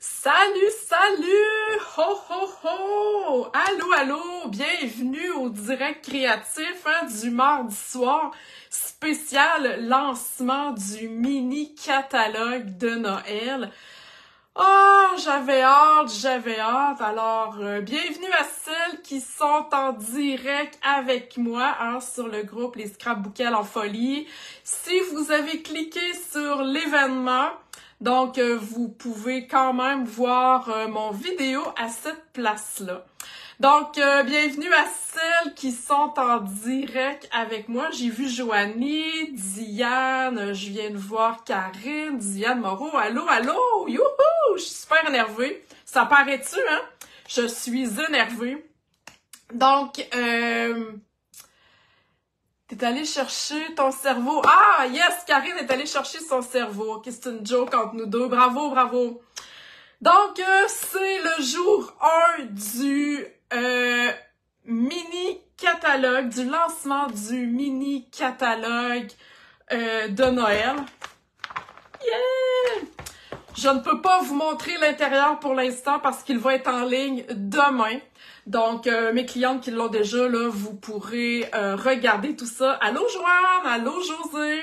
Salut, salut! Ho, ho, ho! Allô, allô! Bienvenue au direct créatif du mardi soir, spécial lancement du mini catalogue de Noël. Oh, j'avais hâte. Alors, bienvenue à celles qui sont en direct avec moi sur le groupe Les Scrapbookels en folie. Si vous avez cliqué sur l'événement, donc vous pouvez quand même voir mon vidéo à cette place-là. Donc, bienvenue à celles qui sont en direct avec moi. J'ai vu Joanie, Diane, je viens de voir Karine, Diane Moreau. Allô, allô, youhou! Je suis super énervée. Ça paraît-tu, hein? Je suis énervée. Donc, t'es allé chercher ton cerveau. Ah, yes, Karine est allée chercher son cerveau. Ok, c'est une joke entre nous deux. Bravo, bravo. Donc, c'est le jour 1 du mini-catalogue, du lancement du mini-catalogue de Noël. Yeah! Je ne peux pas vous montrer l'intérieur pour l'instant parce qu'il va être en ligne demain. Donc, mes clientes qui l'ont déjà, là, vous pourrez regarder tout ça. Allô, Joanne! Allô, José!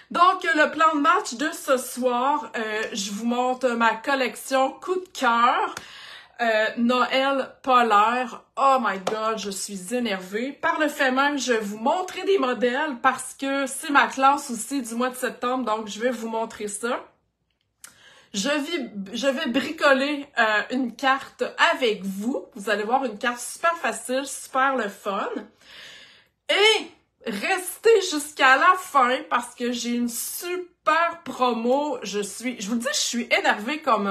Donc, le plan de match de ce soir, je vous montre ma collection coup de cœur. Noël polaire. Oh my god, je suis énervée. Par le fait même, je vais vous montrer des modèles parce que c'est ma classe aussi du mois de septembre, donc je vais vous montrer ça. Je vais bricoler une carte avec vous. Vous allez voir une carte super facile, super le fun. Et restez jusqu'à la fin parce que j'ai une super promo. Je vous dis, je suis énervée comme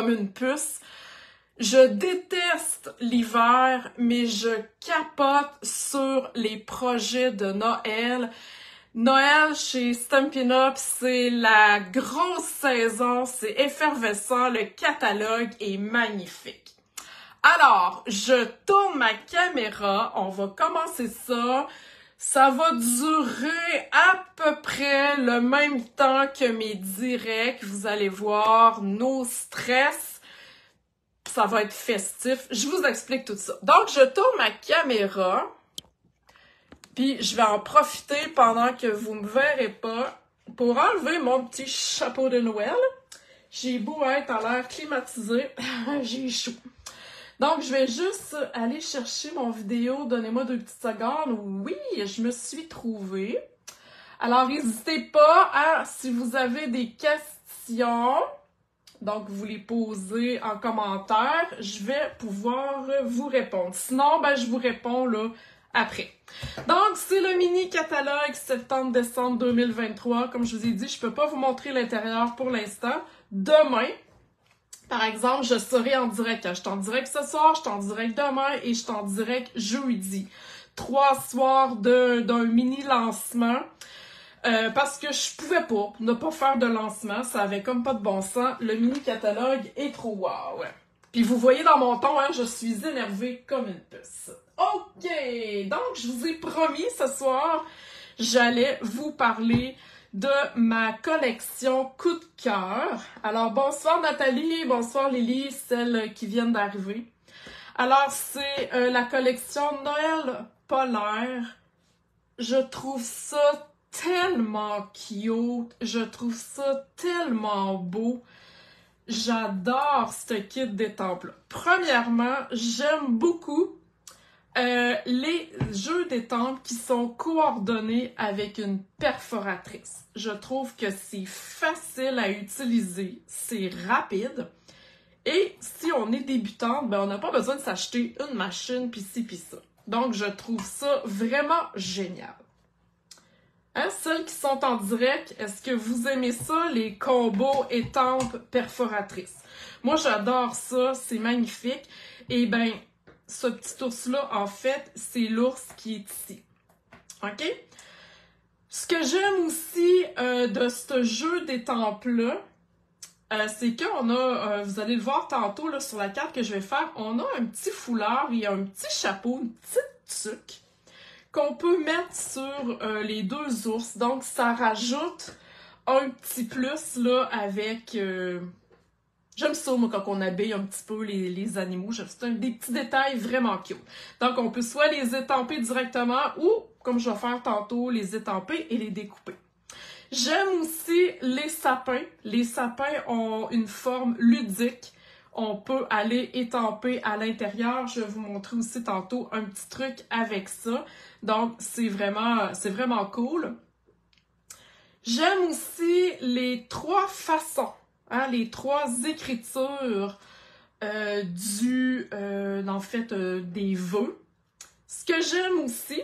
une puce. Je déteste l'hiver, mais je capote sur les projets de Noël. Noël chez Stampin' Up, c'est la grosse saison, c'est effervescent, le catalogue est magnifique. Alors, je tourne ma caméra, on va commencer ça. Ça va durer à peu près le même temps que mes directs. Vous allez voir, no stress. Ça va être festif. Je vous explique tout ça. Donc, je tourne ma caméra. Puis, je vais en profiter pendant que vous ne me verrez pas pour enlever mon petit chapeau de Noël. J'ai beau être à l'air climatisé. J'ai chaud. Donc, je vais juste aller chercher mon vidéo. Donnez-moi 2 petites secondes. Oui, je me suis trouvée. Alors, n'hésitez pas si vous avez des questions, donc vous les posez en commentaire, je vais pouvoir vous répondre. Sinon, je vous réponds là après. Donc, c'est le mini-catalogue septembre-décembre 2023. Comme je vous ai dit, je peux pas vous montrer l'intérieur pour l'instant. Demain, par exemple, je serai en direct. Je suis en direct ce soir, je suis en direct demain et je suis en direct jeudi. 3 soirs d'un mini-lancement. Parce que je pouvais pas ne pas faire de lancement. Ça avait comme pas de bon sens. Le mini-catalogue est trop wow. Puis vous voyez dans mon ton, je suis énervée comme une puce. OK! Donc, je vous ai promis ce soir, j'allais vous parler de ma collection coup de cœur. Alors, bonsoir Nathalie, bonsoir Lily, celles qui viennent d'arriver. Alors, c'est la collection Noël polaire. Je trouve ça tellement cute, je trouve ça tellement beau. J'adore ce kit d'étampes-là. Premièrement, j'aime beaucoup les jeux d'étampes qui sont coordonnés avec une perforatrice. Je trouve que c'est facile à utiliser, c'est rapide. Et si on est débutante, on n'a pas besoin de s'acheter une machine pis ci pis ça. Donc, je trouve ça vraiment génial. Celles qui sont en direct, est-ce que vous aimez ça, les combos étampes perforatrices? Moi, j'adore ça, c'est magnifique. Et ce petit ours-là, en fait, c'est l'ours qui est ici. OK? Ce que j'aime aussi de ce jeu d'étampes-là, c'est qu'on a, vous allez le voir tantôt là, sur la carte que je vais faire, on a un petit foulard et un petit chapeau, une petite tuque qu'on peut mettre sur les 2 ours. Donc, ça rajoute un petit plus là avec, je J'aime ça, moi, quand on habille un petit peu les animaux. C'est des petits détails vraiment cute. Donc, on peut soit les étamper directement ou, comme je vais faire tantôt, les étamper et les découper. J'aime aussi les sapins. Les sapins ont une forme ludique. On peut aller étamper à l'intérieur. Je vais vous montrer aussi tantôt un petit truc avec ça. Donc, c'est vraiment cool. J'aime aussi les 3 façons, hein, les 3 écritures des vœux. Ce que j'aime aussi,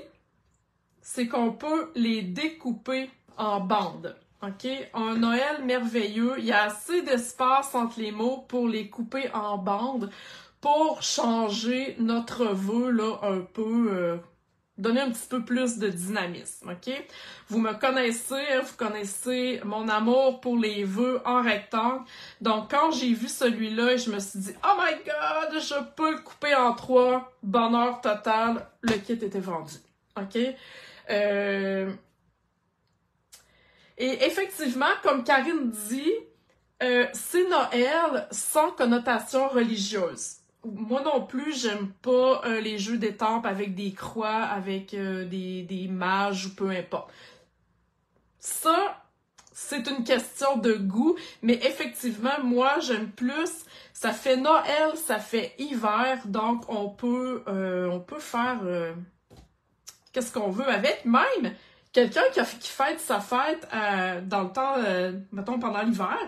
c'est qu'on peut les découper en bandes. OK? Un Noël merveilleux. Il y a assez d'espace entre les mots pour les couper en bandes pour changer notre vœu là, un peu, donner un petit peu plus de dynamisme. OK? Vous me connaissez, vous connaissez mon amour pour les vœux en rectangle. Donc, quand j'ai vu celui-là, je me suis dit « Oh my God! Je peux le couper en 3. Bonheur total. » Le kit était vendu. OK? Et effectivement, comme Karine dit, c'est Noël sans connotation religieuse. Moi non plus, j'aime pas les jeux d'étampes avec des croix, avec des mages ou peu importe. Ça, c'est une question de goût, mais effectivement, moi, j'aime plus. Ça fait Noël, ça fait hiver, donc on peut faire qu'est-ce qu'on veut avec. Même quelqu'un qui fête sa fête dans le temps, mettons pendant l'hiver,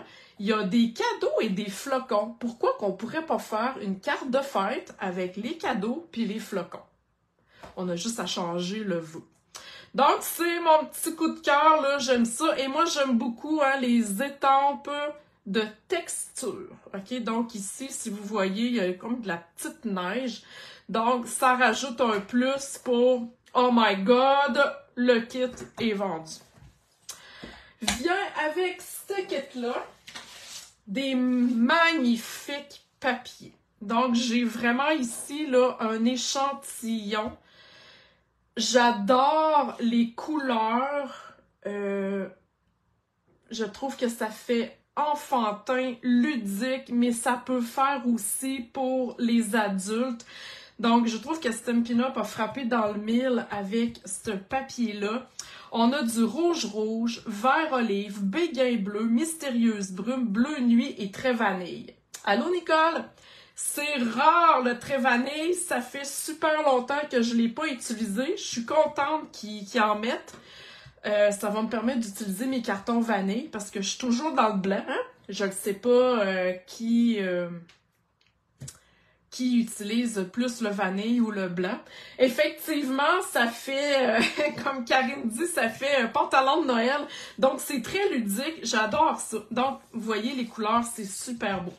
il y a des cadeaux et des flocons. Pourquoi qu'on pourrait pas faire une carte de fête avec les cadeaux puis les flocons? On a juste à changer le vœu. Donc, c'est mon petit coup de cœur, là, j'aime ça. Et moi, j'aime beaucoup hein, les étampes de texture. OK? Donc, ici, si vous voyez, il y a comme de la petite neige. Donc, ça rajoute un plus pour « Oh my God! » Le kit est vendu. Vient avec ce kit-là des magnifiques papiers. Donc, j'ai vraiment ici là, un échantillon. J'adore les couleurs. Je trouve que ça fait enfantin, ludique, mais ça peut faire aussi pour les adultes. Donc, je trouve que Stampin' Up a frappé dans le mille avec ce papier-là. On a du rouge, vert olive, béguin bleu, mystérieuse brume, bleu nuit et très vanille. Allô, Nicole? C'est rare le très vanille, ça fait super longtemps que je ne l'ai pas utilisé. Je suis contente qu'ils en mettent. Ça va me permettre d'utiliser mes cartons vanille parce que je suis toujours dans le blanc. Hein? Je ne sais pas qui utilise plus le vanille ou le blanc. Effectivement, ça fait, comme Karine dit, ça fait un pantalon de Noël. Donc, c'est très ludique. J'adore ça. Donc, vous voyez, les couleurs, c'est super beau.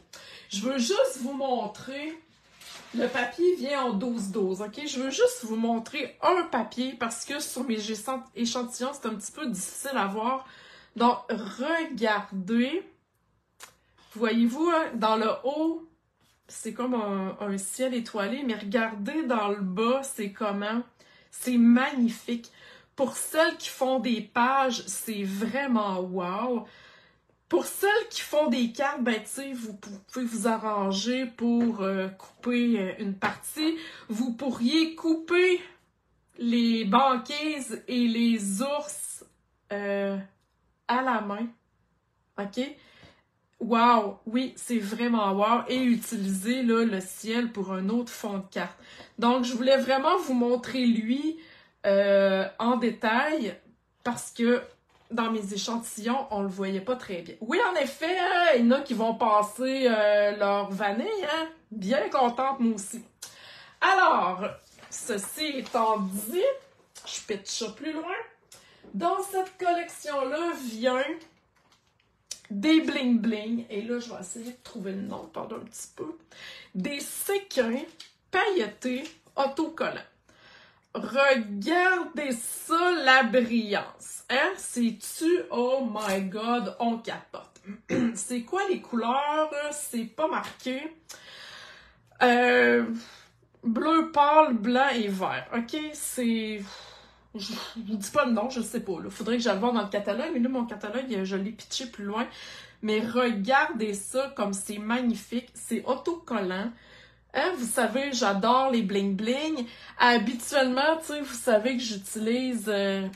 Je veux juste vous montrer... Le papier vient en 12-12, OK? Je veux juste vous montrer un papier parce que sur mes échantillons, c'est un petit peu difficile à voir. Donc, regardez. Voyez-vous, hein, dans le haut, c'est comme un ciel étoilé, mais regardez dans le bas, c'est comment? C'est magnifique. Pour celles qui font des pages, c'est vraiment wow. Pour celles qui font des cartes, ben, tu sais, vous pouvez vous arranger pour couper une partie. Vous pourriez couper les banquises et les ours à la main. OK? Wow! Oui, c'est vraiment wow! Et utiliser là, le ciel pour un autre fond de carte. Donc, je voulais vraiment vous montrer lui en détail parce que dans mes échantillons, on le voyait pas très bien. Oui, en effet, il y en a qui vont passer leur vanille, hein? Bien contente, moi aussi. Alors, ceci étant dit, je pitche ça plus loin. Dans cette collection-là vient des bling-bling, et là, je vais essayer de trouver le nom pendant un petit peu, des séquins pailletés autocollants. Regardez ça, la brillance. Hein? C'est-tu? Oh my God, on capote. C'est quoi les couleurs? C'est pas marqué. Bleu pâle, blanc et vert. OK? C'est Je vous dis pas le nom, je sais pas. Il faudrait que j'aille le voir dans le catalogue, mais là, mon catalogue, je l'ai pitché plus loin. Mais regardez ça comme c'est magnifique. C'est autocollant. Hein, vous savez, j'adore les bling-bling. Habituellement, tu sais, vous savez que j'utilise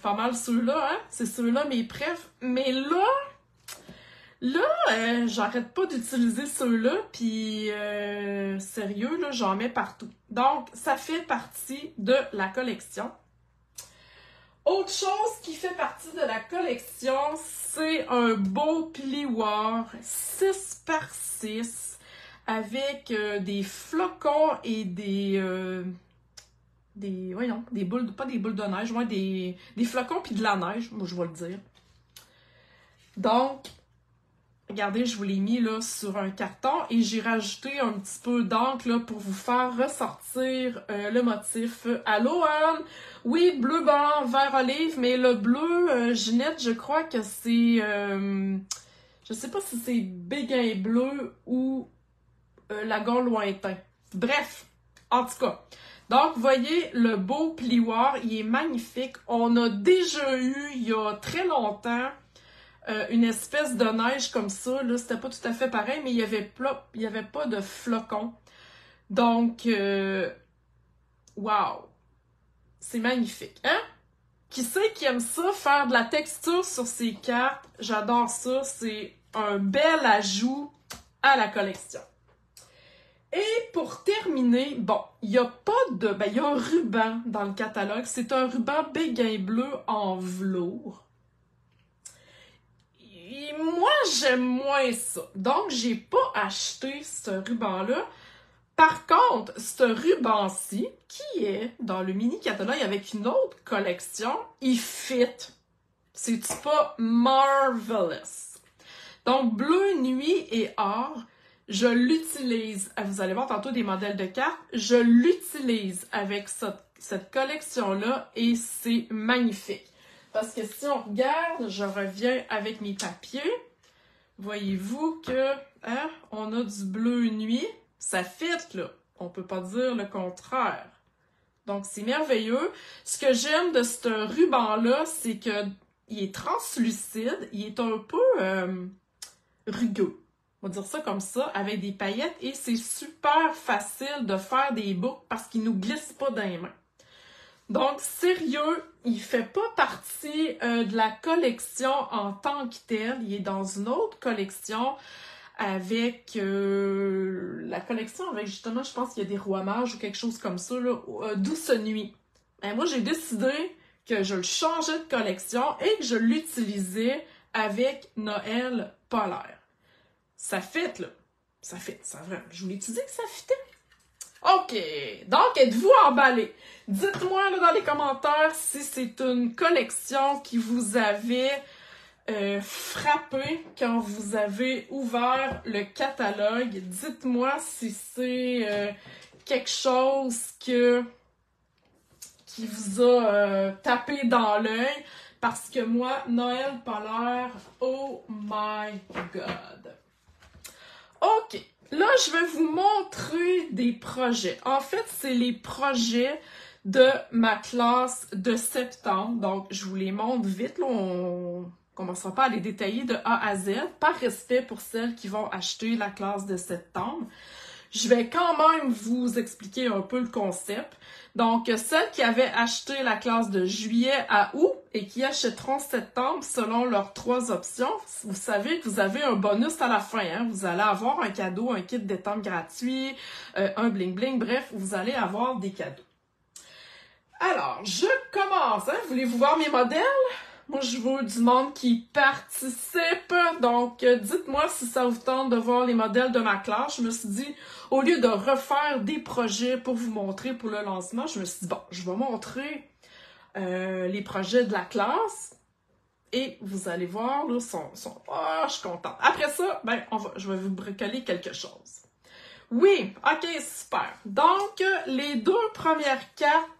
pas mal ceux-là, hein? C'est ceux-là mes préf. Mais là, j'arrête pas d'utiliser ceux-là, puis sérieux, là, j'en mets partout. Donc, ça fait partie de la collection. Autre chose qui fait partie de la collection, c'est un beau plioir 6x6 avec des flocons et des boules, pas des boules de neige, ouais, des flocons puis de la neige, moi je vais le dire. Donc, regardez, je vous l'ai mis là sur un carton et j'ai rajouté un petit peu d'encre là pour vous faire ressortir le motif. Allô Anne? Oui, bleu, blanc, vert, olive, mais le bleu, Ginette, je crois que c'est... je sais pas si c'est béguin bleu ou lagon lointain. Bref, en tout cas. Donc, voyez, le beau plioir, il est magnifique. On a déjà eu, il y a très longtemps, une espèce de neige comme ça, là, c'était pas tout à fait pareil, mais il y avait pas de flocons. Donc, wow! C'est magnifique, hein? Qui c'est qui aime ça, faire de la texture sur ses cartes? J'adore ça, c'est un bel ajout à la collection. Et pour terminer, bon, il y a pas de... Ben, il y a un ruban dans le catalogue. C'est un ruban béguin bleu en velours. Et moi, j'aime moins ça. Donc, j'ai pas acheté ce ruban-là. Par contre, ce ruban-ci, qui est dans le mini-catalogue avec une autre collection, il fit. C'est-tu pas marvelous? Donc, bleu, nuit et or, je l'utilise. Vous allez voir tantôt des modèles de cartes. Je l'utilise avec cette collection-là et c'est magnifique. Parce que si on regarde, je reviens avec mes papiers. Voyez-vous que hein, on a du bleu nuit. Ça fit, là. On peut pas dire le contraire. Donc, c'est merveilleux. Ce que j'aime de ce ruban-là, c'est que il est translucide. Il est un peu rugueux. On va dire ça comme ça, avec des paillettes. Et c'est super facile de faire des boucles parce qu'il nous glisse pas dans les mains. Donc, sérieux, il fait pas partie de la collection en tant que telle. Il est dans une autre collection avec la collection avec justement, je pense qu'il y a des rois mages ou quelque chose comme ça, là, Douce Nuit. Et moi, j'ai décidé que je le changeais de collection et que je l'utilisais avec Noël polaire. Ça fit, là. Ça fit, ça vraiment. Je vous l'ai dit que ça fitait. OK. Donc, êtes-vous emballés? Dites-moi là, dans les commentaires si c'est une collection qui vous avait frappé quand vous avez ouvert le catalogue. Dites-moi si c'est quelque chose qui vous a tapé dans l'œil. Parce que moi, Noël polaire, oh my God. OK. Là, je vais vous montrer des projets. En fait, c'est les projets de ma classe de septembre. Donc, je vous les montre vite. Là, on commencera pas à les détailler de A à Z, par respect pour celles qui vont acheter la classe de septembre. Je vais quand même vous expliquer un peu le concept. Donc, celles qui avaient acheté la classe de juillet à août et qui achèteront septembre selon leurs 3 options, vous savez que vous avez un bonus à la fin. Hein? Vous allez avoir un cadeau, un kit d'étampe gratuit, un bling-bling, bref, vous allez avoir des cadeaux. Alors, je commence. Hein? Voulez-vous voir mes modèles? Moi, je veux du monde qui participe. Donc, dites-moi si ça vous tente de voir les modèles de ma classe. Je me suis dit, au lieu de refaire des projets pour vous montrer pour le lancement, je me suis dit, bon, je vais montrer les projets de la classe. Et vous allez voir, là, je suis contente. Après ça, ben, je vais vous bricoler quelque chose. Oui, OK, super. Donc, les 2 premières cartes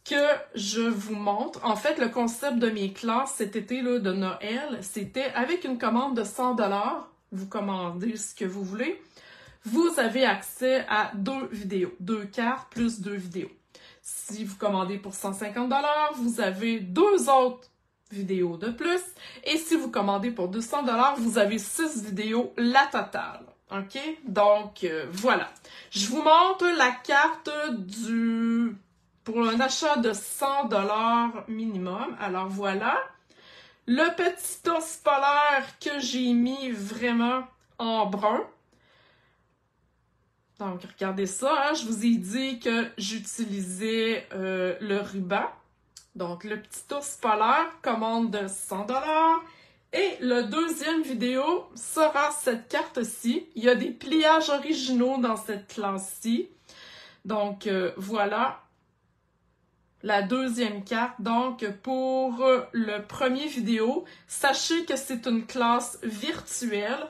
que je vous montre. En fait, le concept de mes classes cet été là, de Noël, c'était avec une commande de 100$, vous commandez ce que vous voulez, vous avez accès à 2 vidéos, 2 cartes plus 2 vidéos. Si vous commandez pour 150 $, vous avez 2 autres vidéos de plus. Et si vous commandez pour 200 $, vous avez 6 vidéos la totale. OK? Donc, voilà. Je vous montre la carte pour un achat de 100 $ minimum. Alors, voilà. Le petit ours polaire que j'ai mis vraiment en brun. Donc, regardez ça, hein, je vous ai dit que j'utilisais le ruban. Donc, le petit ours polaire, commande de 100 $. Et le deuxième vidéo sera cette carte-ci. Il y a des pliages originaux dans cette classe-ci. Donc, voilà la deuxième carte. Donc, pour le premier vidéo, sachez que c'est une classe virtuelle.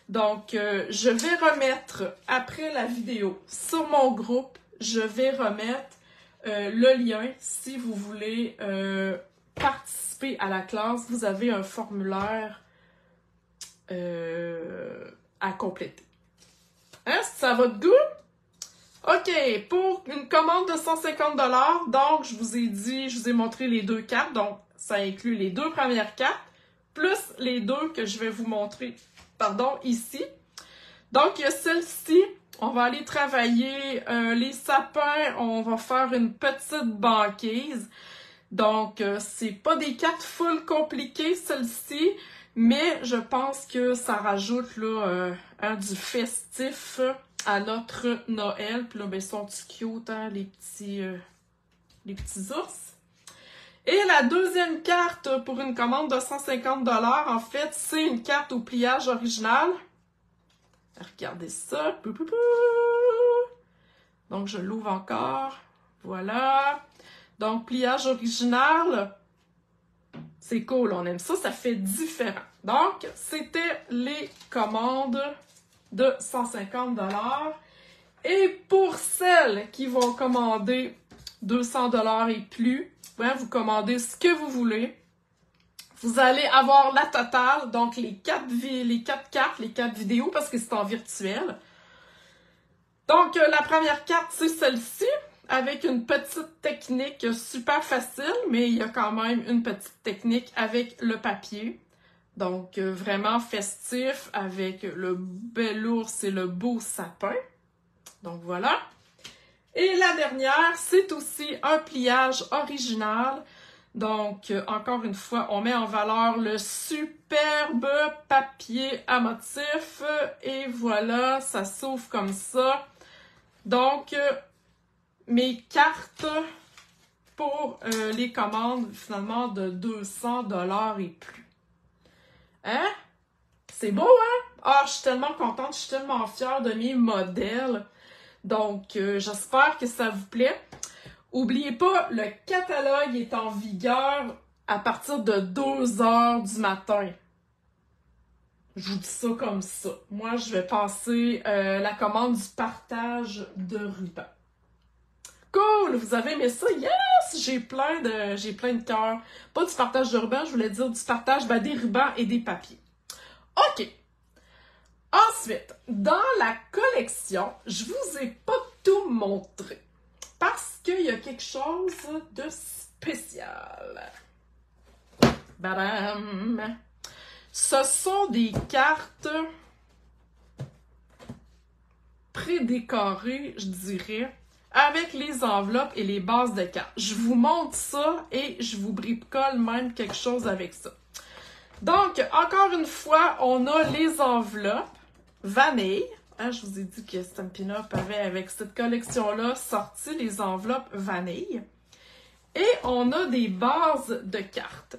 Donc, je vais remettre, après la vidéo, sur mon groupe, je vais remettre le lien si vous voulez participer à la classe. Vous avez un formulaire à compléter. Hein? Ça va de goût? OK, pour une commande de 150 $, donc je vous ai montré les 2 cartes, donc ça inclut les 2 premières cartes, plus les 2 que je vais vous montrer, ici. Donc, il y a celle-ci, on va aller travailler les sapins, on va faire une petite banquise. Donc, c'est pas des cartes full compliquées, celle-ci, mais je pense que ça rajoute là, du festif à notre Noël. Puis là, ben, ils sont cute, hein, les petits ours. Et la deuxième carte pour une commande de 150 $, en fait, c'est une carte au pliage original. Regardez ça. Donc, je l'ouvre encore. Voilà. Donc, pliage original. C'est cool, on aime ça, ça fait différent. Donc, c'était les commandes de 150 $. Et pour celles qui vont commander 200 $ et plus, ouais, vous commandez ce que vous voulez. Vous allez avoir la totale, donc les 4 cartes, les 4 vidéos, parce que c'est en virtuel. Donc, la première carte, c'est celle-ci, avec une petite technique super facile, mais il y a quand même une petite technique avec le papier. Donc, vraiment festif, avec le bel ours et le beau sapin. Donc, voilà. Et la dernière, c'est aussi un pliage original. Donc, encore une fois, on met en valeur le superbe papier à motif. Et voilà, ça s'ouvre comme ça. Donc, mes cartes pour les commandes, finalement, de 200 $ et plus. Hein? C'est beau, hein? Ah, je suis tellement contente, je suis tellement fière de mes modèles. Donc, j'espère que ça vous plaît. N'oubliez pas, le catalogue est en vigueur à partir de 2 heures du matin. Je vous dis ça comme ça. Moi, je vais passer la commande du partage de ruban. Cool! Vous avez aimé ça? Yes! J'ai plein de cœurs. Pas du partage de ruban, je voulais dire du partage des rubans et des papiers. OK. Ensuite, dans la collection, je vous ai pas tout montré. Parce qu'il y a quelque chose de spécial. Badam! Ce sont des cartes prédécorées, je dirais, avec les enveloppes et les bases de cartes. Je vous montre ça et je vous bricole même quelque chose avec ça. Donc, encore une fois, on a les enveloppes vanille. Hein, je vous ai dit que Stampin' Up avait, avec cette collection-là, sorti les enveloppes vanille. Et on a des bases de cartes.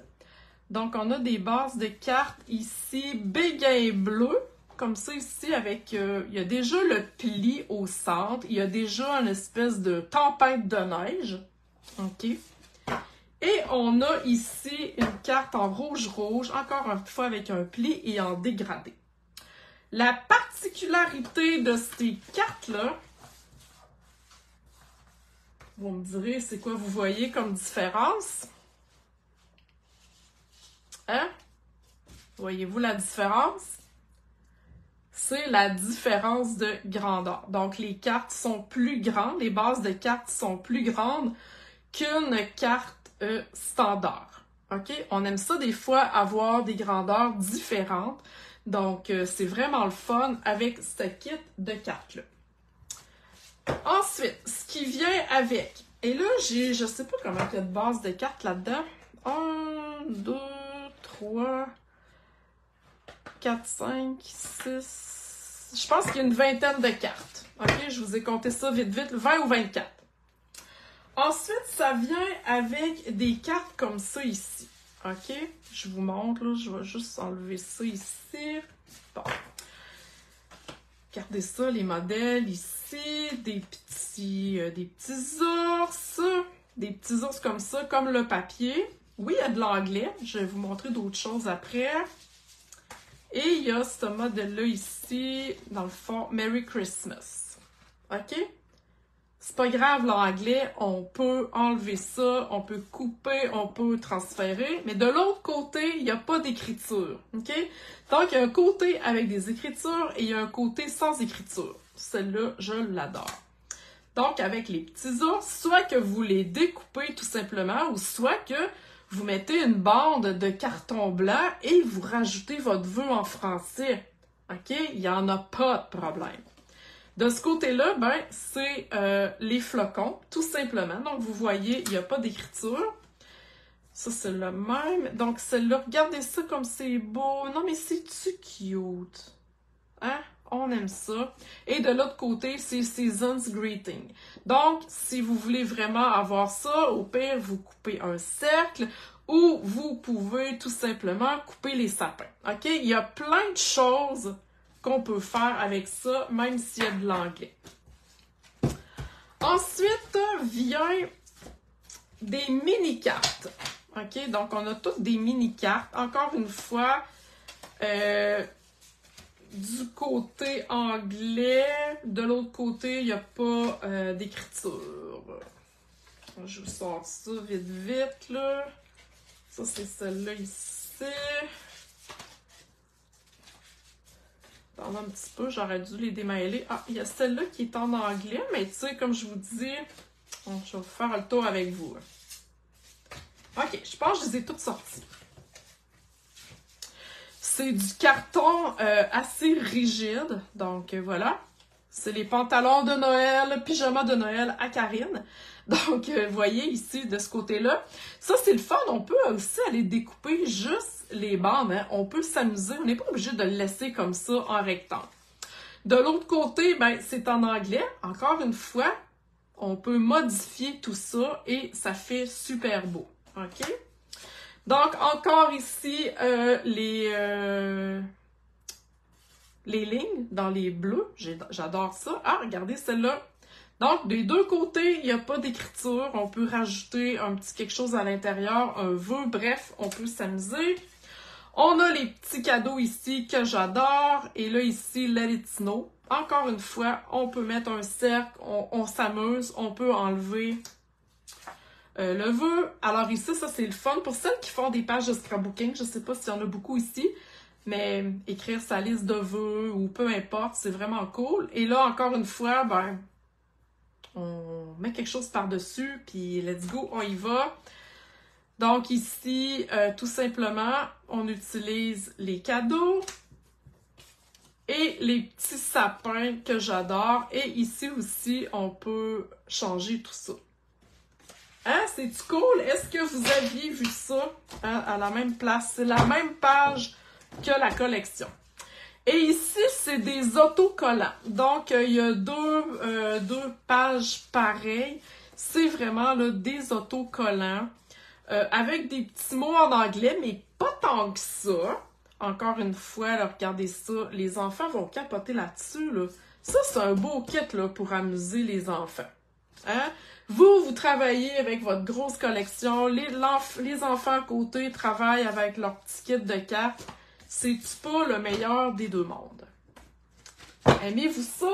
Donc, on a des bases de cartes ici, béguin bleu, comme ça ici, avec, il y a déjà le pli au centre, il y a déjà une espèce de tempête de neige, OK? Et on a ici une carte en rouge-rouge, encore une fois avec un pli et en dégradé. La particularité de ces cartes-là, vous me direz, c'est quoi vous voyez comme différence? Hein? Voyez-vous la différence? c'est la différence de grandeur. Donc, les cartes sont plus grandes, les bases de cartes sont plus grandes qu'une carte standard. OK? On aime ça des fois avoir des grandeurs différentes. Donc, c'est vraiment le fun avec ce kit de cartes-là. Ensuite, ce qui vient avec. Et là, je sais pas comment il y a de base de cartes là-dedans. 1, 2, 3, 4, 5, 6... Je pense qu'il y a une vingtaine de cartes. OK? Je vous ai compté ça vite, 20 ou 24. Ensuite, ça vient avec des cartes comme ça ici. OK? Je vous montre, là. Je vais juste enlever ça ici. Bon. Regardez ça, les modèles ici. Des petits ours. Des petits ours comme ça, comme le papier. Oui, il y a de l'anglais. Je vais vous montrer d'autres choses après. Et il y a ce modèle-là ici, dans le fond, Merry Christmas. OK? C'est pas grave l'anglais, on peut enlever ça, on peut couper, on peut transférer, mais de l'autre côté, il n'y a pas d'écriture, OK? Donc, il y a un côté avec des écritures et il y a un côté sans écriture. Celle-là, je l'adore. Donc, avec les petits ours, soit que vous les découpez tout simplement, ou soit que vous mettez une bande de carton blanc et vous rajoutez votre vœu en français. OK? Il n'y en a pas de problème. De ce côté-là, ben, c'est les flocons, tout simplement. Donc, vous voyez, il n'y a pas d'écriture. Ça, c'est le même. Donc, celle-là, regardez ça comme c'est beau. Non, mais c'est-tu cute? Hein? On aime ça. Et de l'autre côté, c'est Season's Greeting. Donc, si vous voulez vraiment avoir ça, au pire, vous coupez un cercle ou vous pouvez tout simplement couper les sapins. OK? Il y a plein de choses qu'on peut faire avec ça, même s'il y a de l'anglais. Ensuite, vient des mini-cartes. OK? Donc, on a toutes des mini-cartes. Encore une fois, du côté anglais, de l'autre côté, il n'y a pas d'écriture. Je vous sors ça vite, là. Ça, c'est celle-là ici. Attends un petit peu, j'aurais dû les démêler. Ah, il y a celle-là qui est en anglais, mais tu sais, comme je vous dis, je vais vous faire le tour avec vous. OK, je pense que je les ai toutes sorties. C'est du carton assez rigide, donc voilà. C'est les pantalons de Noël, pyjama de Noël à Karine. Donc, vous voyez ici, de ce côté-là. Ça, c'est le fun. On peut aussi aller découper juste les bandes. Hein. On peut s'amuser. On n'est pas obligé de le laisser comme ça en rectangle. De l'autre côté, ben, c'est en anglais. Encore une fois, on peut modifier tout ça et ça fait super beau. OK? Donc, encore ici, les lignes dans les bleus. J'adore ça. Ah, regardez celle-là. Donc, des deux côtés, il n'y a pas d'écriture. On peut rajouter un petit quelque chose à l'intérieur, un vœu. Bref, on peut s'amuser. On a les petits cadeaux ici que j'adore. Et là, ici, let it snow. Encore une fois, on peut mettre un cercle. On s'amuse. On peut enlever le vœu. Alors ici, ça, c'est le fun. Pour celles qui font des pages de scrapbooking, je ne sais pas s'il y en a beaucoup ici, mais écrire sa liste de vœux ou peu importe, c'est vraiment cool. Et là, encore une fois, ben, on met quelque chose par-dessus, puis let's go, on y va. Donc ici, tout simplement, on utilise les cadeaux et les petits sapins que j'adore. Et ici aussi, on peut changer tout ça. Hein, c'est-tu cool? Est-ce que vous aviez vu ça hein, à la même place? C'est la même page que la collection. Et ici, c'est des autocollants. Donc, il y a deux pages pareilles. C'est vraiment là, des autocollants avec des petits mots en anglais, mais pas tant que ça. Encore une fois, là, regardez ça. Les enfants vont capoter là-dessus. Là. Ça, c'est un beau kit là, pour amuser les enfants. Hein? Vous travaillez avec votre grosse collection. Les enfants à côté travaillent avec leur petit kit de cartes. C'est-tu pas le meilleur des deux mondes? Aimez-vous ça?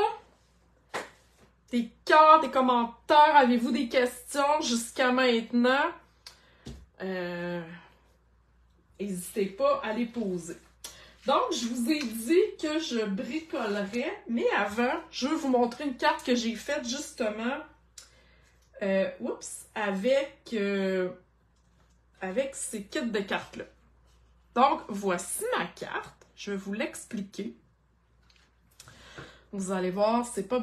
Des cœurs, des commentaires, avez-vous des questions jusqu'à maintenant? N'hésitez pas à les poser. Donc, je vous ai dit que je bricolerais, mais avant, je veux vous montrer une carte que j'ai faite justement avec ces kits de cartes-là. Donc, voici ma carte. Je vais vous l'expliquer. Vous allez voir, c'est pas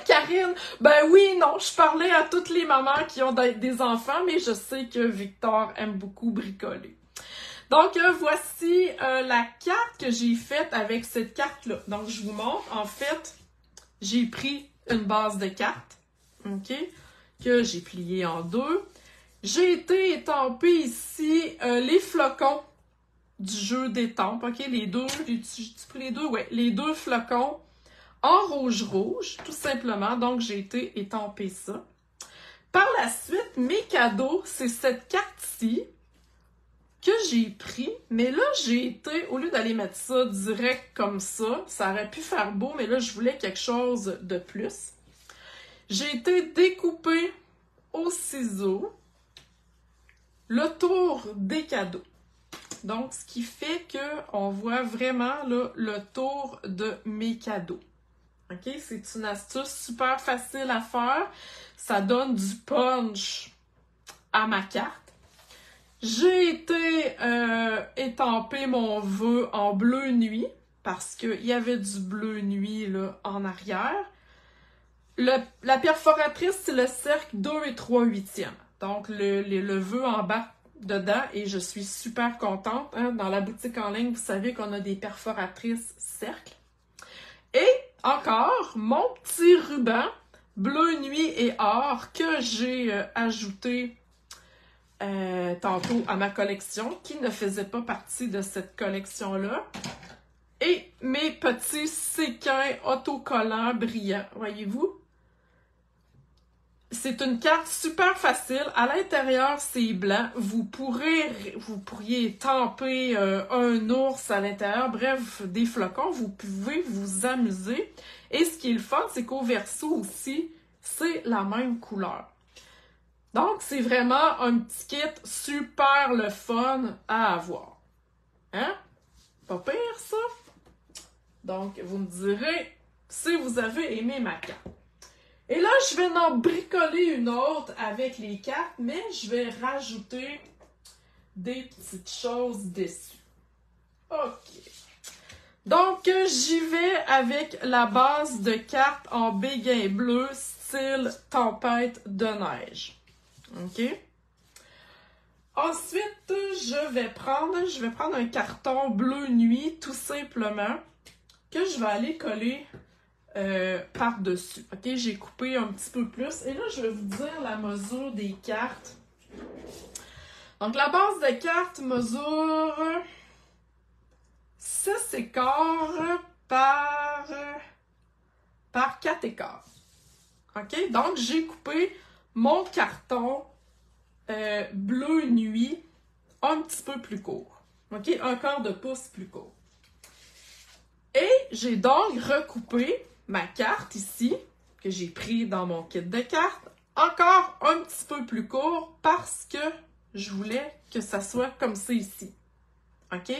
Karine! Ben oui, non, je parlais à toutes les mamans qui ont des enfants, mais je sais que Victor aime beaucoup bricoler. Donc, voici la carte que j'ai faite avec cette carte-là. Donc, je vous montre. En fait, j'ai pris une base de cartes, OK, que j'ai pliée en deux. J'ai été étamper ici les flocons du jeu d'étampe, OK, les deux, les deux flocons en rouge, tout simplement. Donc, j'ai été étamper ça. Par la suite, mes cadeaux, c'est cette carte-ci que j'ai pris, mais là, j'ai été, au lieu d'aller mettre ça direct comme ça aurait pu faire beau, mais là, je voulais quelque chose de plus. J'ai été découper au ciseau le tour des cadeaux. Donc, ce qui fait qu'on voit vraiment là, le tour de mes cadeaux. OK? C'est une astuce super facile à faire. Ça donne du punch à ma carte. J'ai été étamper mon vœu en bleu nuit parce qu'il y avait du bleu nuit là, en arrière. La perforatrice, c'est le cercle 2 et 3/8. Donc, le vœu en bas dedans et je suis super contente. Hein? Dans la boutique en ligne, vous savez qu'on a des perforatrices cercles. Et encore, mon petit ruban bleu nuit et or que j'ai ajouté tantôt à ma collection, qui ne faisait pas partie de cette collection-là. Et mes petits séquins autocollants brillants, voyez-vous? C'est une carte super facile. À l'intérieur, c'est blanc. Vous pourriez tamper un ours à l'intérieur. Bref, des flocons. Vous pouvez vous amuser. Et ce qui est le fun, c'est qu'au verso aussi, c'est la même couleur. Donc, c'est vraiment un petit kit super le fun à avoir. Hein? Pas pire, ça? Donc, vous me direz si vous avez aimé ma carte. Et là, je vais en bricoler une autre avec les cartes, mais je vais rajouter des petites choses dessus. OK. Donc, j'y vais avec la base de cartes en béguin bleu, style tempête de neige. OK? Ensuite, je vais prendre un carton bleu nuit, tout simplement, que je vais aller coller par-dessus. OK? J'ai coupé un petit peu plus. Et là, je vais vous dire la mesure des cartes. Donc, la base de cartes mesure 6 écarts par 4 écarts. OK? Donc, j'ai coupé mon carton bleu nuit un petit peu plus court. OK? Un quart de pouce plus court. Et j'ai donc recoupé ma carte ici, que j'ai pris dans mon kit de cartes, encore un petit peu plus court parce que je voulais que ça soit comme ça ici. OK?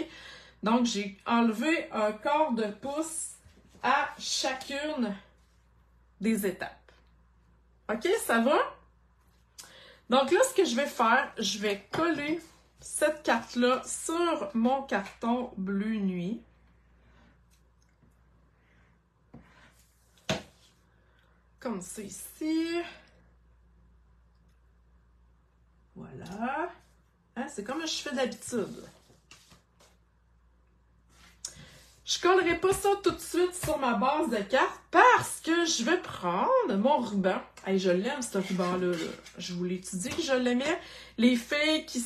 Donc, j'ai enlevé un quart de pouce à chacune des étapes. OK? Ça va? Donc là, ce que je vais faire, je vais coller cette carte-là sur mon carton bleu nuit. Comme ça ici. Voilà. Hein, c'est comme je fais d'habitude. Je ne collerai pas ça tout de suite sur ma base de cartes parce que je vais prendre mon ruban. Hey, je l'aime, ce ruban-là. Je vous l'ai dit que je l'aimais. Les filles qui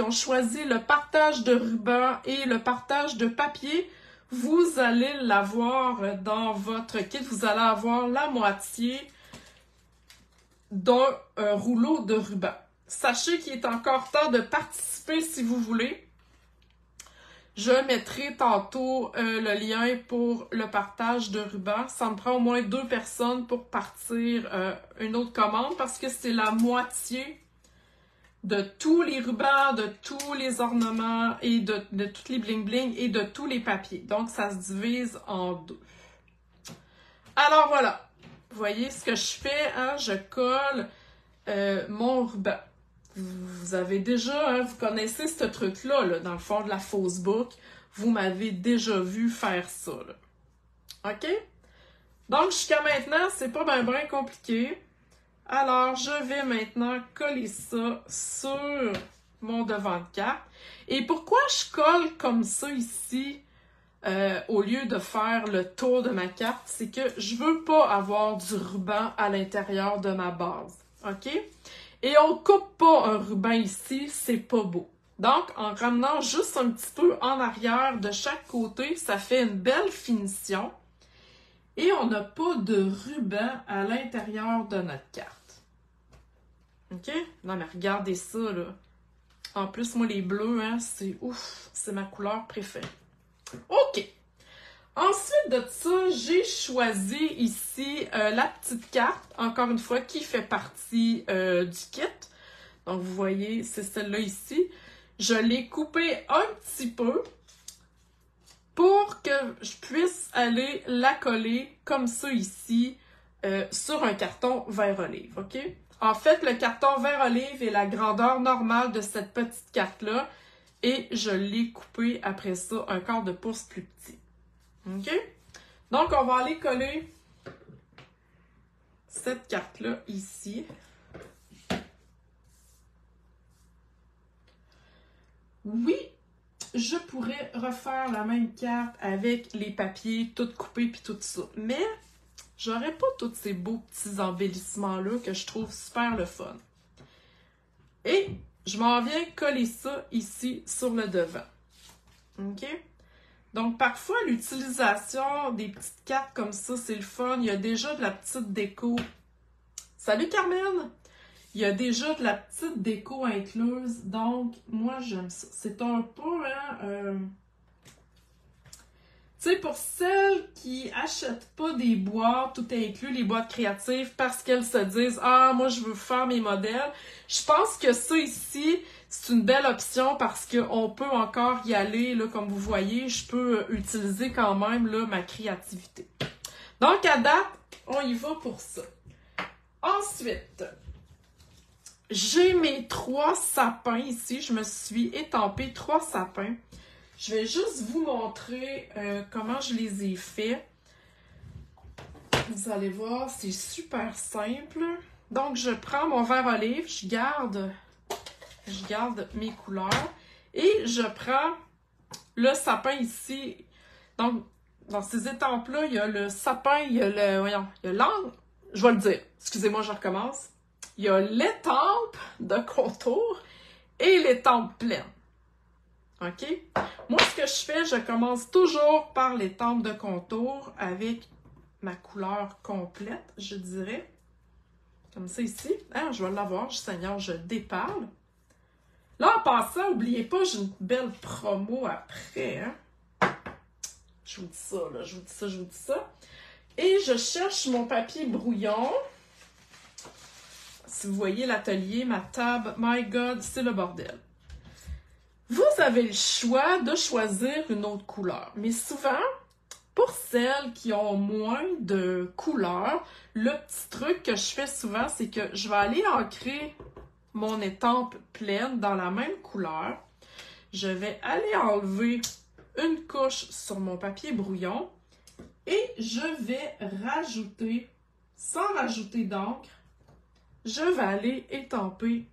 ont choisi le partage de ruban et le partage de papier, vous allez l'avoir dans votre kit. Vous allez avoir la moitié d'un rouleau de ruban. Sachez qu'il est encore temps de participer si vous voulez. Je mettrai tantôt le lien pour le partage de ruban. Ça me prend au moins 2 personnes pour partir une autre commande parce que c'est la moitié de tous les rubans, de tous les ornements et de tous les bling-bling et de tous les papiers. Donc, ça se divise en deux. Alors, voilà. Vous voyez ce que je fais, hein? Je colle mon ruban. Vous avez déjà, hein, vous connaissez ce truc-là, là, dans le fond de la fausse boucle. Vous m'avez déjà vu faire ça, là. OK? Donc, jusqu'à maintenant, c'est pas bien compliqué. Alors, je vais maintenant coller ça sur mon devant de carte. Et pourquoi je colle comme ça ici, au lieu de faire le tour de ma carte, c'est que je veux pas avoir du ruban à l'intérieur de ma base. OK? Et on coupe pas un ruban ici, c'est pas beau. Donc, en ramenant juste un petit peu en arrière de chaque côté, ça fait une belle finition. Et on n'a pas de ruban à l'intérieur de notre carte. OK? Non, mais regardez ça, là. En plus, moi, les bleus, hein, c'est ouf, c'est ma couleur préférée. OK. Ensuite de ça, j'ai choisi ici la petite carte, encore une fois, qui fait partie du kit. Donc, vous voyez, c'est celle-là ici. Je l'ai coupée un petit peu pour que je puisse aller la coller comme ça ici sur un carton vert olive, OK? En fait, le carton vert olive est la grandeur normale de cette petite carte-là et je l'ai coupée après ça un quart de pouce plus petit. OK? Donc, on va aller coller cette carte-là ici. Oui, je pourrais refaire la même carte avec les papiers tout coupés puis tout ça, mais j'aurais pas tous ces beaux petits embellissements-là que je trouve super le fun. Et je m'en viens coller ça ici sur le devant. OK? Donc, parfois, l'utilisation des petites cartes comme ça, c'est le fun. Il y a déjà de la petite déco. Salut Carmen! Il y a déjà de la petite déco incluse. Donc, moi, j'aime ça. C'est un peu, hein, tu sais, pour celles qui achètent pas des boîtes, tout est inclus, les boîtes créatives, parce qu'elles se disent « Ah, moi, je veux faire mes modèles », je pense que ça ici, c'est une belle option parce qu'on peut encore y aller, là, comme vous voyez, je peux utiliser quand même là, ma créativité. Donc, à date, on y va pour ça. Ensuite, j'ai mes 3 sapins ici. Je me suis étampé 3 sapins. Je vais juste vous montrer comment je les ai faits. Vous allez voir, c'est super simple. Donc, je prends mon vert olive, je garde mes couleurs et je prends le sapin ici. Donc, dans ces étampes-là, il y a le sapin, il y a l'angle. Je vais le dire. Excusez-moi, je recommence. Il y a l'étampe de contour et l'étampe pleine. OK? Moi, ce que je fais, je commence toujours par l'étampe de contour avec ma couleur complète, je dirais. Comme ça ici. Hein, je vais l'avoir, Seigneur, je déparle. Là, en passant, n'oubliez pas, j'ai une belle promo après. Hein? Je vous dis ça, là. Je vous dis ça. Et je cherche mon papier brouillon. Si vous voyez l'atelier, ma table, my God, c'est le bordel. Vous avez le choix de choisir une autre couleur. Mais souvent, pour celles qui ont moins de couleurs, le petit truc que je fais souvent, c'est que je vais aller ancrer mon étampe pleine dans la même couleur. Je vais aller enlever une couche sur mon papier brouillon et je vais rajouter, sans rajouter d'encre, je vais aller étamper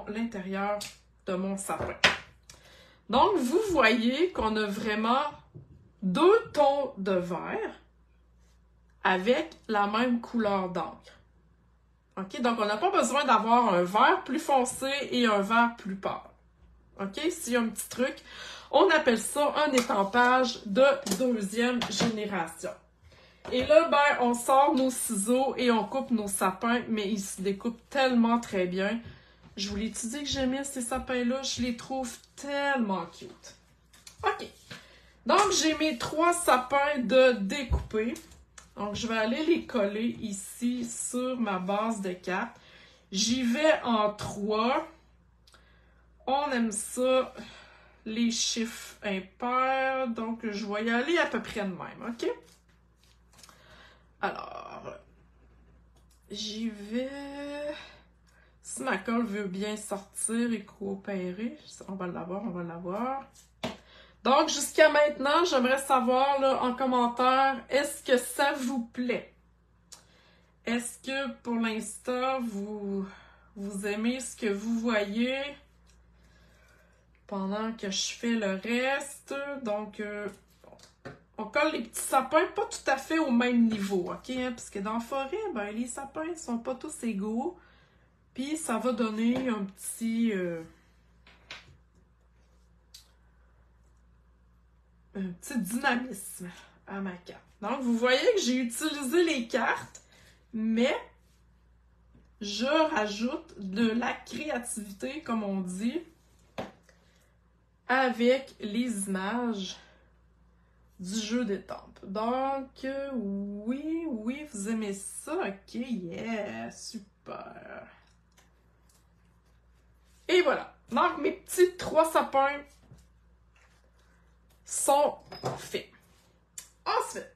l'intérieur de mon sapin. Donc, vous voyez qu'on a vraiment 2 tons de vert avec la même couleur d'encre. OK? Donc, on n'a pas besoin d'avoir un vert plus foncé et un vert plus pâle. OK? S'il y a un petit truc, on appelle ça un étampage de 2e génération. Et là, ben, on sort nos ciseaux et on coupe nos sapins, mais ils se découpent tellement très bien. Je vous l'ai dit que j'aimais ces sapins-là, je les trouve tellement cute. OK. Donc, j'ai mes 3 sapins de découper. Donc, je vais aller les coller ici sur ma base de carte. J'y vais en 3. On aime ça, les chiffres impairs, donc je vais y aller à peu près de même, OK? Alors, j'y vais. Si ma colle veut bien sortir et coopérer, on va l'avoir, on va l'avoir. Donc, jusqu'à maintenant, j'aimerais savoir là, en commentaire, est-ce que ça vous plaît? Est-ce que pour l'instant, vous aimez ce que vous voyez pendant que je fais le reste? Donc, on colle les petits sapins pas tout à fait au même niveau, OK? Hein? Parce que dans la forêt, ben, les sapins ne sont pas tous égaux. Puis, ça va donner un petit dynamisme à ma carte. Donc, vous voyez que j'ai utilisé les cartes, mais je rajoute de la créativité, comme on dit, avec les images du jeu d'étampes. Donc, oui, vous aimez ça? OK, yeah, super. Et voilà. Donc, mes petits 3 sapins sont faits. Ensuite,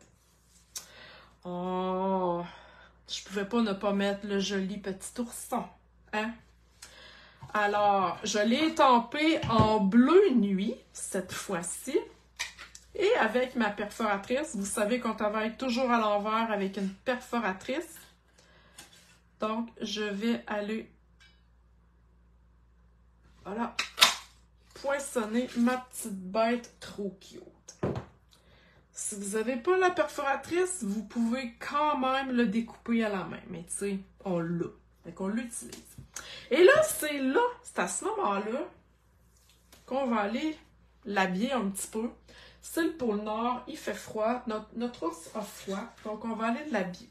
oh, je pouvais pas ne pas mettre le joli petit ourson, hein? Alors, je l'ai étampé en bleu nuit, cette fois-ci. Et avec ma perforatrice, vous savez qu'on travaille toujours à l'envers avec une perforatrice. Donc, je vais aller, voilà, poinçonner ma petite bête trop cute. Si vous n'avez pas la perforatrice, vous pouvez quand même le découper à la main. Mais tu sais, on l'a. Fait qu'on l'utilise. Et là, c'est à ce moment-là qu'on va aller l'habiller un petit peu. C'est le pôle Nord, il fait froid. Notre ours a froid, donc on va aller l'habiller.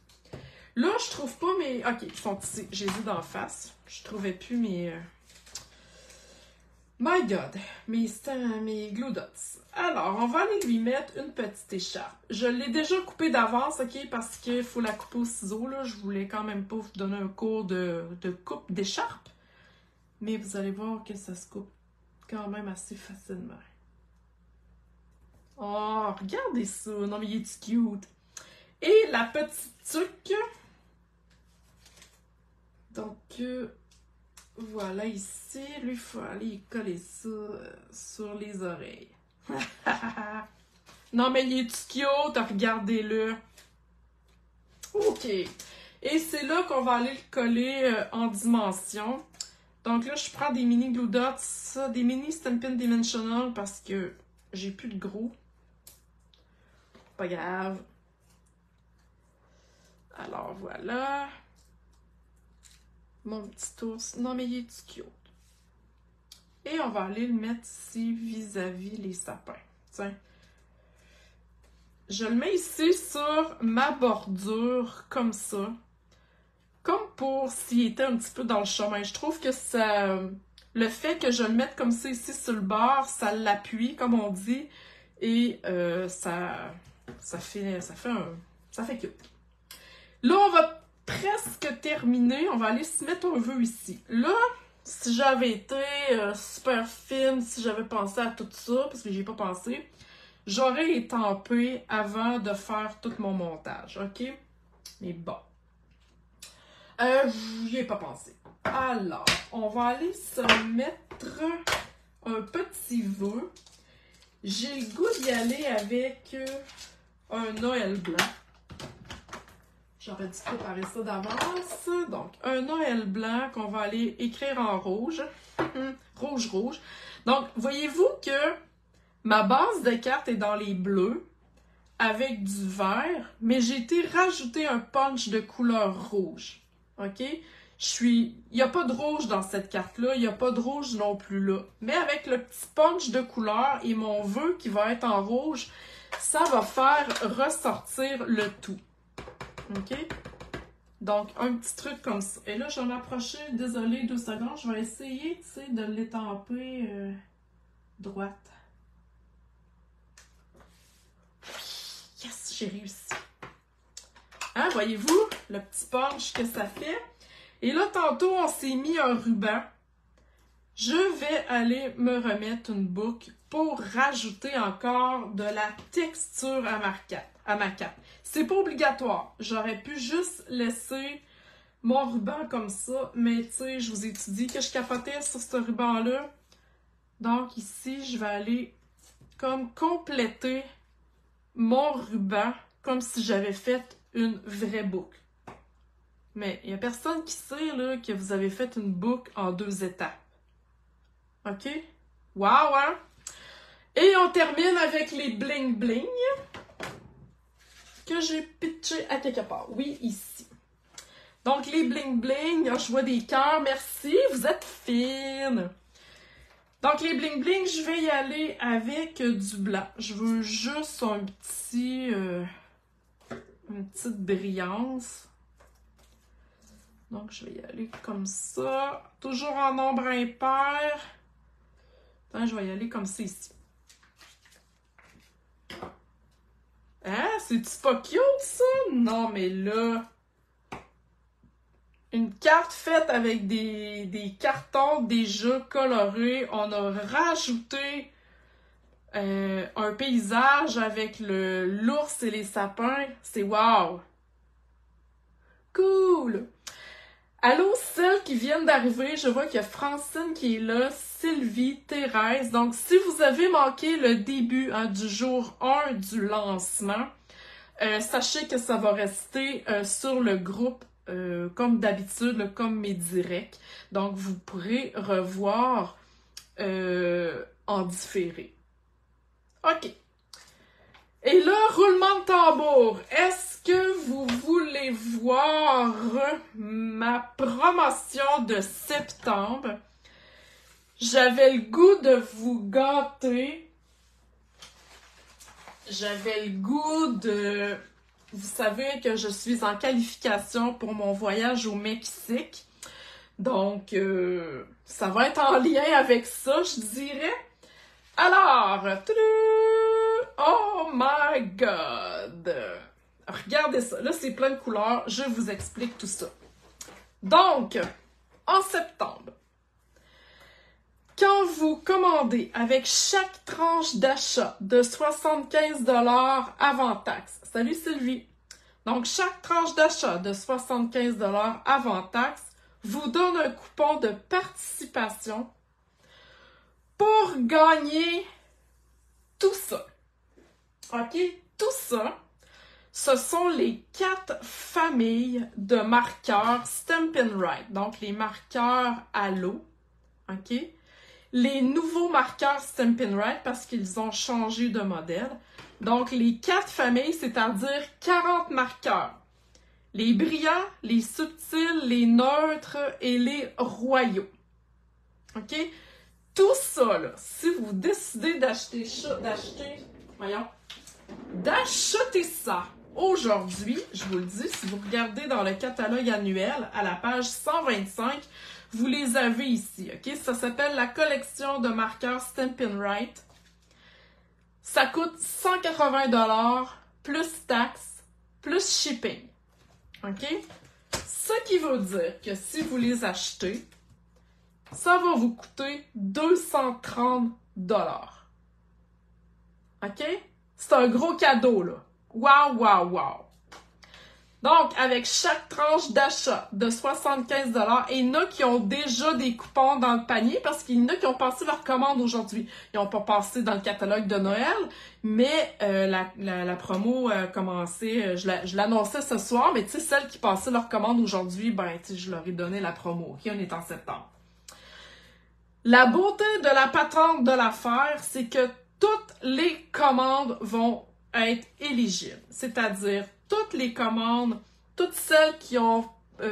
Là, je trouve pas mes... OK, ils sont ici. J'ai vu d'en face. Je trouvais plus mes... My God, mes glue dots. Alors, on va aller lui mettre une petite écharpe. Je l'ai déjà coupée d'avance, OK, parce qu'il faut la couper au ciseau, là. Je voulais quand même pas vous donner un cours de coupe d'écharpe. Mais vous allez voir que ça se coupe quand même assez facilement. Oh, regardez ça. Non, mais il est cute. Et la petite tuque. Donc, voilà ici. Lui, il faut aller coller ça sur les oreilles. Non, mais il est cute. Regardez-le. OK. Et c'est là qu'on va aller le coller en dimension. Donc là, je prends des mini glue dots, des mini Stampin' Dimensional parce que j'ai plus de gros. Pas grave. Alors voilà. Mon petit ours. Non, mais il est cute. Et on va aller le mettre ici vis-à-vis les sapins. Tiens. Je le mets ici sur ma bordure comme ça. Comme pour s'il était un petit peu dans le chemin. Je trouve que ça... Le fait que je le mette comme ça ici sur le bord, ça l'appuie, comme on dit. Et ça fait cute. Là, on va presque terminer. On va aller se mettre un vœu ici. Là, si j'avais été super fine, si j'avais pensé à tout ça, parce que j'y ai pas pensé, j'aurais étampé avant de faire tout mon montage, OK? Mais bon. J'y ai pas pensé. Alors, on va aller se mettre un petit vœu. J'ai le goût d'y aller avec un Noël blanc. J'aurais dû préparer ça d'avance. Donc, un Noël blanc qu'on va aller écrire en rouge. Rouge, rouge. Donc, voyez-vous que ma base de carte est dans les bleus avec du vert, mais j'ai été rajouter un punch de couleur rouge. OK? Il n'y a pas de rouge dans cette carte-là, il n'y a pas de rouge non plus là. Mais avec le petit punch de couleur et mon vœu qui va être en rouge, ça va faire ressortir le tout. OK? Donc, un petit truc comme ça. Et là, je vais m'approcher, désolé, 2 secondes, je vais essayer, tu sais, de l'étamper droite. Yes, j'ai réussi. Hein, voyez-vous, le petit punch que ça fait? Et là, tantôt, on s'est mis un ruban Je vais aller me remettre une boucle pour rajouter encore de la texture à ma cape. C'est pas obligatoire. J'aurais pu juste laisser mon ruban comme ça, mais tu sais, je vous ai dit que je capotais sur ce ruban-là. Donc ici, je vais aller comme compléter mon ruban comme si j'avais fait une vraie boucle. Mais il n'y a personne qui sait là, que vous avez fait une boucle en 2 étapes. OK? Wow, hein? Et on termine avec les bling bling que j'ai pitché à quelque part. Oui, ici. Donc, les bling bling, je vois des cœurs. Merci, vous êtes fines. Donc, les bling bling, je vais y aller avec du blanc. Je veux juste une petite brillance. Donc, je vais y aller comme ça. Toujours en nombre impair. Attends, je vais y aller comme ça ici. Hein? C'est-tu pas cute, ça? Non, mais là... Une carte faite avec des cartons déjà colorés. On a rajouté un paysage avec l'ours et les sapins. C'est wow! Cool! Allô, celles qui viennent d'arriver, je vois qu'il y a Francine qui est là, Sylvie, Thérèse. Donc, si vous avez manqué le début du jour 1 du lancement, sachez que ça va rester sur le groupe comme d'habitude, comme mes directs. Donc, vous pourrez revoir en différé. OK. Et là, roulement de tambour. Est-ce que vous voulez voir ma promotion de septembre? J'avais le goût de vous gâter. J'avais le goût de... Vous savez que je suis en qualification pour mon voyage au Mexique. Donc, ça va être en lien avec ça, je dirais. Alors, oh my God! Regardez ça. Là, c'est plein de couleurs. Je vous explique tout ça. Donc, en septembre, quand vous commandez avec chaque tranche d'achat de 75 $ avant taxe, salut Sylvie! Donc, chaque tranche d'achat de 75 $ avant taxe vous donne un coupon de participation pour gagner tout ça. OK? Tout ça, ce sont les 4 familles de marqueurs Stampin' Right. Donc, les marqueurs à l'eau. OK? Les nouveaux marqueurs Stampin' Right parce qu'ils ont changé de modèle. Donc, les 4 familles, c'est-à-dire 40 marqueurs. Les brillants, les subtils, les neutres et les royaux. OK? Tout ça, là, si vous décidez d'acheter ça aujourd'hui, je vous le dis, si vous regardez dans le catalogue annuel à la page 125, vous les avez ici, OK? Ça s'appelle la collection de marqueurs Stampin' Right. Ça coûte 180 $ plus taxes, plus shipping. OK? Ce qui veut dire que si vous les achetez, ça va vous coûter 230 $. OK? C'est un gros cadeau, là. Wow, wow, wow! Donc, avec chaque tranche d'achat de 75 $, et il y en a qui ont déjà des coupons dans le panier parce qu'il y en a qui ont passé leur commande aujourd'hui. Ils n'ont pas passé dans le catalogue de Noël, mais la promo a commencé, je l'annonçais ce soir, mais tu sais, celles qui passaient leur commande aujourd'hui, ben, tu sais, je leur ai donné la promo. OK, on est en septembre. La beauté de la patente de l'affaire, c'est que toutes les commandes vont être éligibles. C'est-à-dire, toutes les commandes, toutes celles qui ont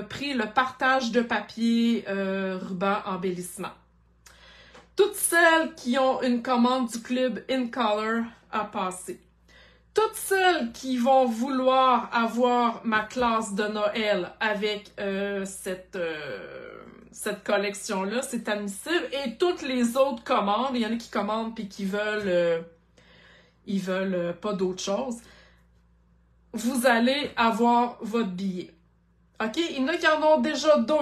pris le partage de papier, ruban, embellissement. Toutes celles qui ont une commande du club In Color à passer. Toutes celles qui vont vouloir avoir ma classe de Noël avec cette collection-là, c'est admissible. Et toutes les autres commandes, il y en a qui commandent puis qui veulent pas d'autre chose. Vous allez avoir votre billet. OK? Il y en a qui en ont déjà 2.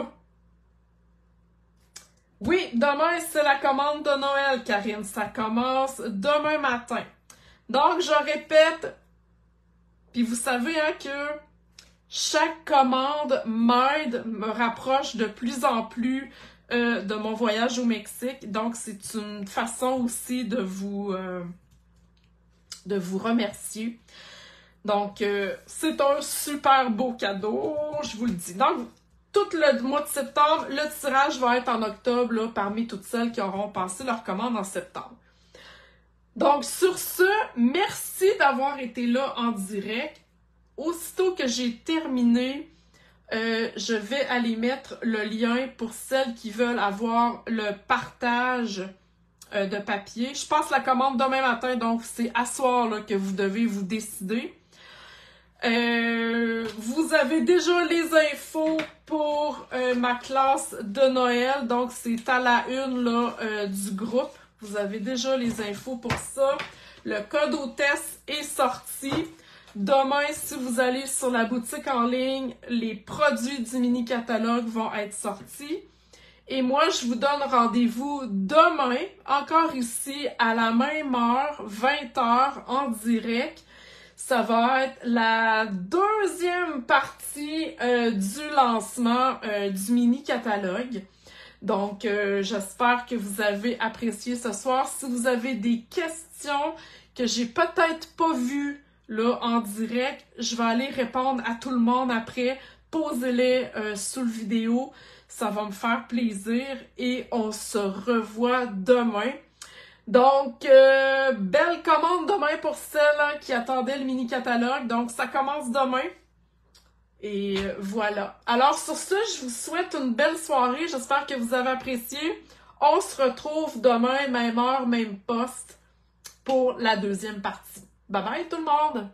Oui, demain, c'est la commande de Noël, Karine. Ça commence demain matin. Donc, je répète, puis vous savez hein, que chaque commande m'aide, me rapproche de plus en plus de mon voyage au Mexique. Donc, c'est une façon aussi de vous remercier. Donc, c'est un super beau cadeau, je vous le dis. Donc, tout le mois de septembre, le tirage va être en octobre, là, parmi toutes celles qui auront passé leur commande en septembre. Donc, sur ce, merci d'avoir été là en direct. Aussitôt que j'ai terminé, je vais aller mettre le lien pour celles qui veulent avoir le partage de papier. Je passe la commande demain matin, donc c'est à soir là, que vous devez vous décider. Vous avez déjà les infos pour ma classe de Noël, donc c'est à la une là, du groupe. Vous avez déjà les infos pour ça. Le code hôtesse est sorti. Demain, si vous allez sur la boutique en ligne, les produits du mini-catalogue vont être sortis. Et moi, je vous donne rendez-vous demain, encore ici, à la même heure, 20h, en direct. Ça va être la deuxième partie du lancement du mini-catalogue. Donc, j'espère que vous avez apprécié ce soir. Si vous avez des questions que j'ai peut-être pas vues là en direct, je vais aller répondre à tout le monde après. Posez-les sous le vidéo. Ça va me faire plaisir et on se revoit demain. Donc, belle commande demain pour celles qui attendaient le mini-catalogue. Donc, ça commence demain. Et voilà. Alors, sur ce, je vous souhaite une belle soirée. J'espère que vous avez apprécié. On se retrouve demain, même heure, même poste, pour la deuxième partie. Bye bye tout le monde!